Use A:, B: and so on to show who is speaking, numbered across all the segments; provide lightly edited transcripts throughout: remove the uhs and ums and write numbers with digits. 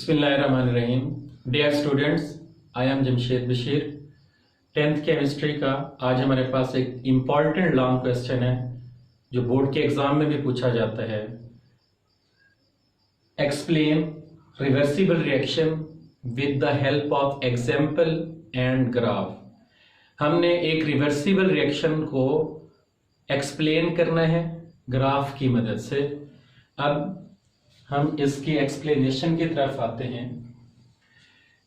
A: बिस्मिल्लाहिर्रहमानिर्रहीम। Dear students, I am Jamshed Bashir. 10th chemistry का आज हमारे पास एक इम्पॉर्टेंट लॉन्ग क्वेश्चन है जो बोर्ड के एग्जाम में भी पूछा जाता है। Explain reversible reaction with the help of example and graph. हमने एक रिवर्सिबल रिएक्शन को एक्सप्लेन करना है ग्राफ की मदद से। अब हम इसकी एक्सप्लेनेशन की तरफ आते हैं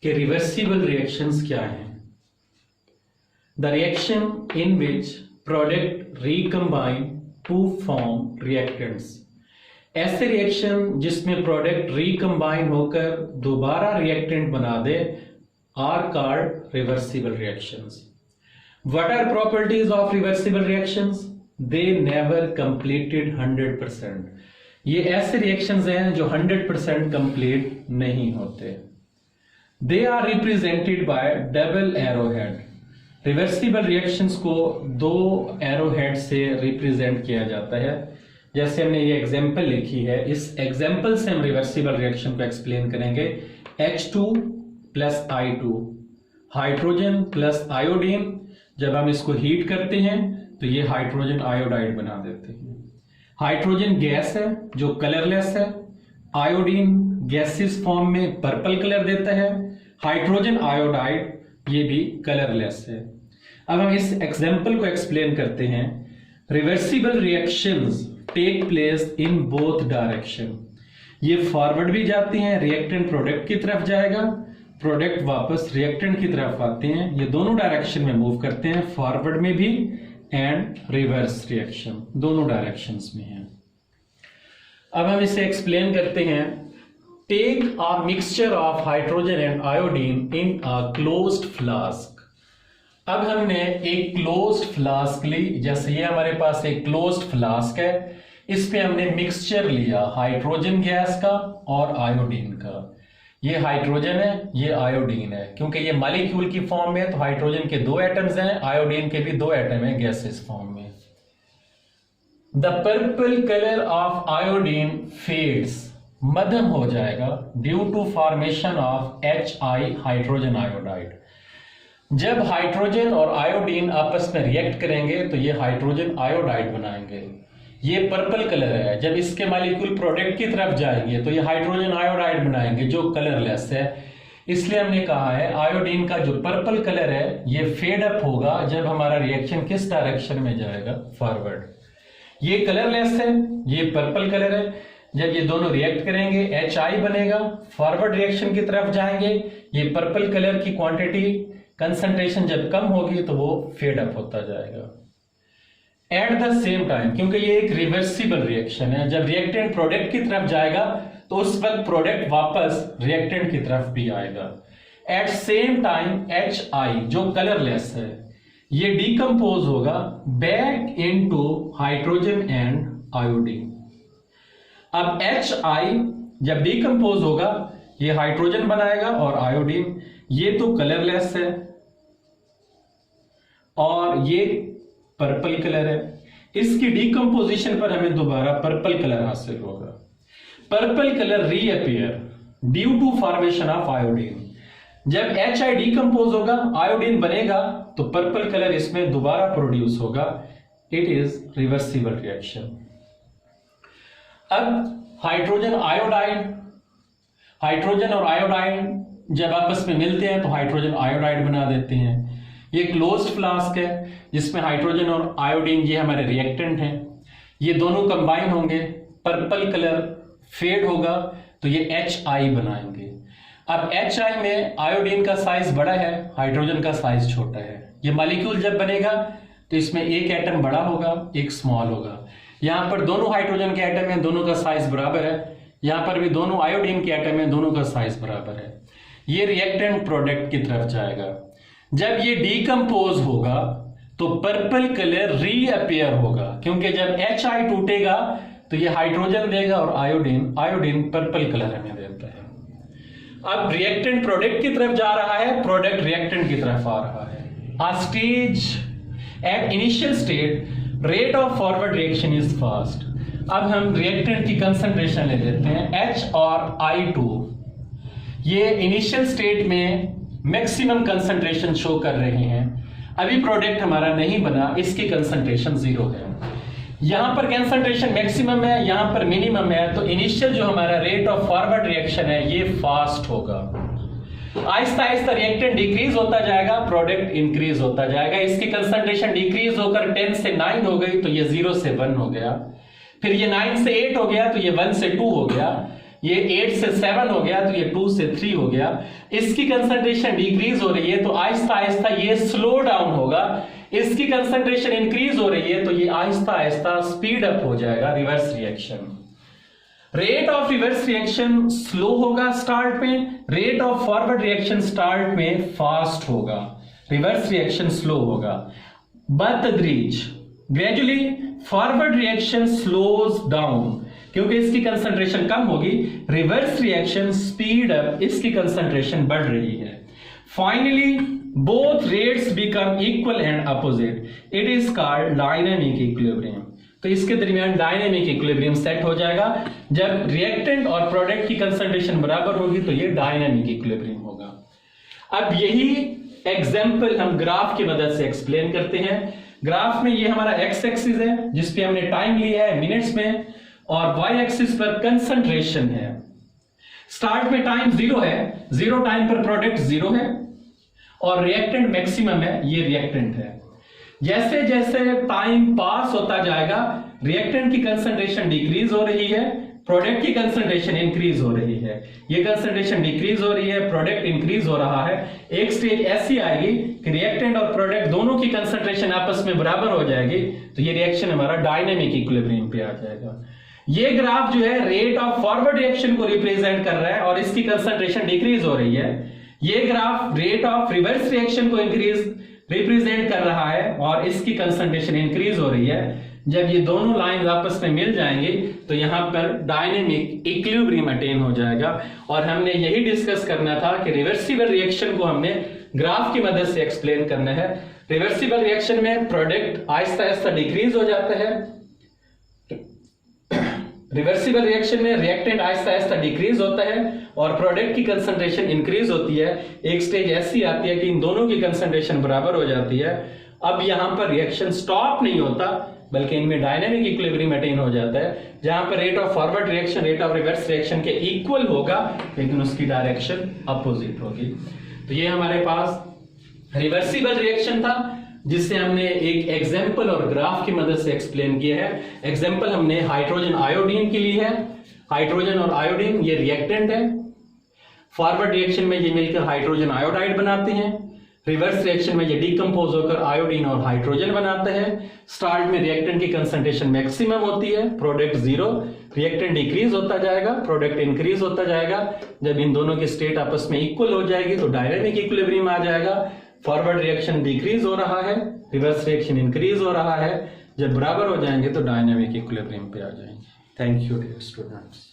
A: कि रिवर्सिबल रिएक्शंस क्या हैं। The reaction in which product recombine to form reactants. ऐसे रिएक्शन जिसमें प्रोडक्ट रिकम्बाइन होकर दोबारा रिएक्टेंट बना दे are called reversible reactions. What are properties of reversible reactions? They never completed 100%। ये ऐसे रिएक्शंस हैं जो 100% कंप्लीट नहीं होते। They are represented by double arrow head. Reversible reactions को दो एरो हेड से रिप्रेजेंट किया जाता है। जैसे हमने ये एग्जांपल लिखी है, इस एग्जांपल से हम रिवर्सिबल रिएक्शन को एक्सप्लेन करेंगे। H2 plus I2, hydrogen plus iodine. जब हम इसको हीट करते हैं तो ये हाइड्रोजन आयोडाइड बना देते हैं। हाइड्रोजन गैस है जो कलरलेस है। आयोडीन गैसियस फॉर्म में पर्पल कलर देता है। हाइड्रोजन आयोडाइड ये भी कलरलेस है। अब हम इस एग्जांपल को एक्सप्लेन करते हैं। Reversible reactions take place in both direction. ये फॉरवर्ड भी जाती हैं, रिएक्टेंट प्रोडक्ट की तरफ जाएगा, प्रोडक्ट वापस रिएक्टेंट की तरफ आते हैं। ये दोनों डायरेक्शन में मूव करते हैं, फॉरवर्ड में भी एंड रिवर्स रिएक्शन, दोनों डायरेक्शंस में है। अब हम इसे एक्सप्लेन करते हैं। Take a mixture of hydrogen and iodine in a closed flask. अब हमने एक क्लोज्ड फ्लास्क ली, जैसे ये हमारे पास एक क्लोज्ड फ्लास्क है। इस पे हमने मिक्सचर लिया हाइड्रोजन गैस का और आयोडीन का। ये हाइड्रोजन है, ये आयोडीन है। क्योंकि ये मॉलिक्यूल की फॉर्म में है तो हाइड्रोजन के दो एटम्स हैं, आयोडीन के भी दो एटम हैं गैसेस फॉर्म में। The purple colour of iodine fades, मध्यम हो जाएगा due to formation of HI, hydrogen iodide. जब हाइड्रोजन और आयोडीन आपस में रिएक्ट करेंगे तो ये हाइड्रोजन आयोडाइड बनाएंगे। ये पर्पल कलर है। जब इसके मॉलिक्यूल प्रोडक्ट की तरफ जाएंगे तो ये हाइड्रोजन आयोडाइड बनाएंगे जो कलरलेस है। इसलिए हमने कहा है आयोडीन का जो पर्पल कलर है ये फेड अप होगा जब हमारा रिएक्शन किस डायरेक्शन में जाएगा? फॉरवर्ड। ये कलरलेस है, ये पर्पल कलर है। जब ये दोनों रिएक्ट करेंगे HI बनेगा, फॉरवर्ड रिएक्शन की तरफ जाएंगे। ये पर्पल कलर की क्वांटिटी कंसंट्रेशन जब कम होगी तो वो फेड अप होता जाएगा। एट द सेम टाइम, क्योंकि ये एक रिवर्सिबल रिएक्शन है, जब रिएक्टेंट प्रोडक्ट की तरफ जाएगा तो उस वक्त प्रोडक्ट वापस रिएक्टेंट की तरफ भी आएगा। एट सेम टाइम HI जो कलरलेस है ये डिकम्पोज होगा back into hydrogen and iodine. अब HI जब डिकम्पोज होगा ये हाइड्रोजन बनाएगा और आयोडीन। ये तो कलरलेस है और ये पर्पल कलर है। इसकी डिकम्पोजिशन पर हमें दोबारा पर्पल कलर हासिल होगा। Purple colour reappear due to formation of iodine. जब HI डिकम्पोज होगा, आयोडीन बनेगा तो पर्पल कलर इसमें दोबारा प्रोड्यूस होगा। It is reversible reaction. अब हाइड्रोजन आयोडाइड, हाइड्रोजन और आयोडाइड जब आपस में मिलते हैं तो हाइड्रोजन आयोडाइड बना देते हैं। ये क्लोज्ड फ्लास्क है जिसमें हाइड्रोजन और आयोडीन ये हमारे रिएक्टेंट हैं। ये दोनों कंबाइन होंगे, पर्पल कलर फेड होगा तो ये HI बनाएंगे। अब HI में आयोडीन का साइज बड़ा है, हाइड्रोजन का साइज छोटा है। ये मॉलिक्यूल जब बनेगा तो इसमें एक एटम बड़ा होगा, एक स्मॉल होगा। यहां पर दोनों हाइड्रोजन के एटम हैं, दोनों का साइज बराबर है। यहां पर भी दोनों आयोडीन के एटम हैं, दोनों का साइज बराबर है। ये रिएक्टेंट प्रोडक्ट की तरफ जाएगा। जब ये डिकम्पोज होगा तो पर्पल कलर रीअपियर होगा, क्योंकि जब HI टूटेगा तो ये हाइड्रोजन देगा और आयोडीन पर्पल कलर हमें देता है। अब रिएक्टेंट प्रोडक्ट की तरफ जा रहा है, प्रोडक्ट रिएक्टेंट की तरफ आ रहा है। A stage at initial state rate of forward reaction is fast. अब हम रिएक्टेंट की कंसंट्रेशन ले लेते हैं H और I2। ये इनिशियल स्टेट में मैक्सिमम कंसंट्रेशन शो कर रहे हैं। अभी प्रोडक्ट हमारा नहीं बना, इसकी कंसंट्रेशन 0 है। यहां पर कंसंट्रेशन मैक्सिमम है, यहां पर मिनिमम है, तो इनिशियल जो हमारा रेट ऑफ फॉरवर्ड रिएक्शन है ये फास्ट होगा। आहिस्ता आहिस्ता रिएक्टेंट डिक्रीज होता जाएगा, प्रोडक्ट इंक्रीज होता जाएगा। इसकी कंसंट्रेशन डिक्रीज होकर 10 से 9 हो गई तो ये 0 से 1 हो गया, फिर ये 9 से 8 हो गया तो ये 1 से 2 हो गया, ये 8 से 7 हो गया तो ये 2 से 3 हो गया। इसकी कंसंट्रेशन डिक्रीज हो रही है तो आहिस्ता आहिस्ता ये स्लो डाउन होगा। इसकी कंसंट्रेशन इंक्रीज हो रही है तो ये आहिस्ता आहिस्ता स्पीड अप हो जाएगा, reverse reaction. Rate of reverse reaction slow होगा स्टार्ट में, rate of forward reaction start में फास्ट होगा। रिवर्स रिएक्शन स्लो होगा, बतदरीज gradually forward reaction slows down, क्योंकि इसकी कंसंट्रेशन कम होगी। रिवर्स रिएक्शन स्पीड अप, इसकी कंसंट्रेशन बढ़ रही है। Finally both rates become equal and opposite, it is called dynamic equilibrium. तो इसके दरमियान डायनेमिक इक्विलिब्रियम सेट हो जाएगा। जब रिएक्टेंट और प्रोडक्ट की कंसंट्रेशन बराबर होगी तो ये डायनेमिक इक्विलिब्रियम होगा। अब यही एग्जांपल हम ग्राफ की मदद से एक्सप्लेन करते हैं। ग्राफ में ये हमारा एक्स एक्सिस है जिसपे हमने टाइम लिया है मिनट्स में, और वाई एक्सिस पर कंसंट्रेशन है। स्टार्ट में टाइम 0 है, 0 टाइम पर प्रोडक्ट 0 है और रिएक्टेंट मैक्सिमम है, ये रिएक्टेंट है। जैसे जैसे टाइम पास होता जाएगा रिएक्टेंट की कंसंट्रेशन डिक्रीज हो रही है, प्रोडक्ट की कंसंट्रेशन इंक्रीज हो रही है। ये कंसंट्रेशन डिक्रीज हो रही है, प्रोडक्ट इंक्रीज हो रहा है। एक स्टेज ऐसी आएगी कि रिएक्टेंट और प्रोडक्ट दोनों की कंसंट्रेशन आपस में बराबर हो जाएगी, तो ये रिएक्शन हमारा डायनेमिक इक्विलिब्रियम पे आ जाएगा। ये ग्राफ जो है रेट ऑफ फॉरवर्ड रिएक्शन को रिप्रेजेंट कर रहा है और इसकी कंसंट्रेशन डिक्रीज हो रही है। ये graph rate of reverse reaction को रिप्रेजेंट कर रहा है और इसकी कंसंट्रेशन इंक्रीज हो रही है। जब ये दोनों लाइन आपस में मिल जाएंगे तो यहां पर डायनेमिक इक्विलिब्रियम अटेन हो जाएगा। और हमने यही डिस्कस करना था कि रिवर्सिबल रिएक्शन को हमने ग्राफ की मदद से एक्सप्लेन करना है। रिवर्सिबल रिएक्शन में प्रोडक्ट आहिस्ता आहिस्ता डिक्रीज हो जाता है, रिवर्सिबल रिएक्शन में रिएक्टेंट आहिस्ता आहिस्ता डिक्रीज होता है और प्रोडक्ट की कंसंट्रेशन इंक्रीज होती है। एक स्टेज ऐसी आती है कि इन दोनों की कंसंट्रेशन बराबर हो जाती है। अब यहां पर रिएक्शन स्टॉप नहीं होता बल्कि इनमें डायनेमिक इक्विलिब्रियम अटेन हो जाता है, जहां पर rate of forward reaction rate of reverse reaction के इक्वल होगा लेकिन उसकी डायरेक्शन अपोजिट होगी। तो ये हमारे पास रिवर्सिबल रिएक्शन था जिससे हमने एक एग्जाम्पल और ग्राफ की मदद से एक्सप्लेन किया है। एग्जाम्पल हमने हाइड्रोजन आयोडीन के लिए है। हाइड्रोजन और आयोडीन ये रिएक्टेंट है। फॉरवर्ड रिएक्शन में ये मिलकर हाइड्रोजन आयोडाइड बनाते हैं, रिवर्स रिएक्शन में ये डिकम्पोज होकर आयोडीन और हाइड्रोजन बनाते हैं। स्टार्ट में रिएक्टेंट की कंसंट्रेशन मैक्सिमम होती है, प्रोडक्ट 0, रिएक्टेंट डिक्रीज होता जाएगा, प्रोडक्ट इंक्रीज होता जाएगा। जब इन दोनों की स्टेट आपस में इक्वल हो जाएगी तो डायनेमिक इक्विलिब्रियम आ जाएगा। फॉरवर्ड रिएक्शन डिक्रीज हो रहा है, रिवर्स रिएक्शन इंक्रीज हो रहा है। जब बराबर हो जाएंगे तो डायनेमिक इक्विलिब्रियम पे आ जाएंगे। Thank you dear students.